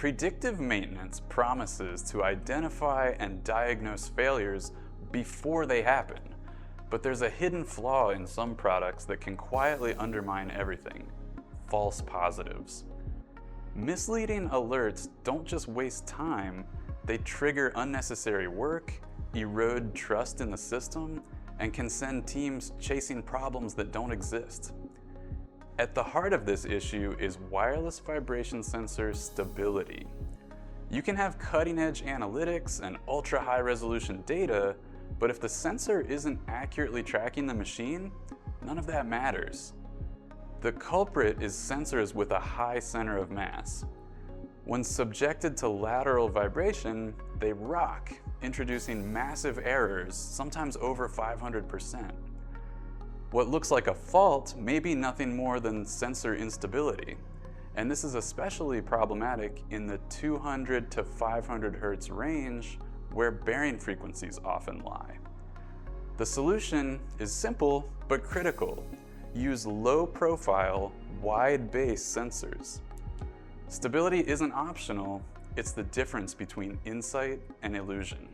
Predictive maintenance promises to identify and diagnose failures before they happen, but there's a hidden flaw in some products that can quietly undermine everything: false positives. Misleading alerts don't just waste time, they trigger unnecessary work, erode trust in the system, and can send teams chasing problems that don't exist. At the heart of this issue is wireless vibration sensor stability. You can have cutting-edge analytics and ultra-high-resolution data, but if the sensor isn't accurately tracking the machine, none of that matters. The culprit is sensors with a high center of mass. When subjected to lateral vibration, they rock, introducing massive errors, sometimes over 500%. What looks like a fault may be nothing more than sensor instability, and this is especially problematic in the 200 to 500 Hz range, where bearing frequencies often lie. The solution is simple but critical. Use low-profile, wide-base sensors. Stability isn't optional, it's the difference between insight and illusion.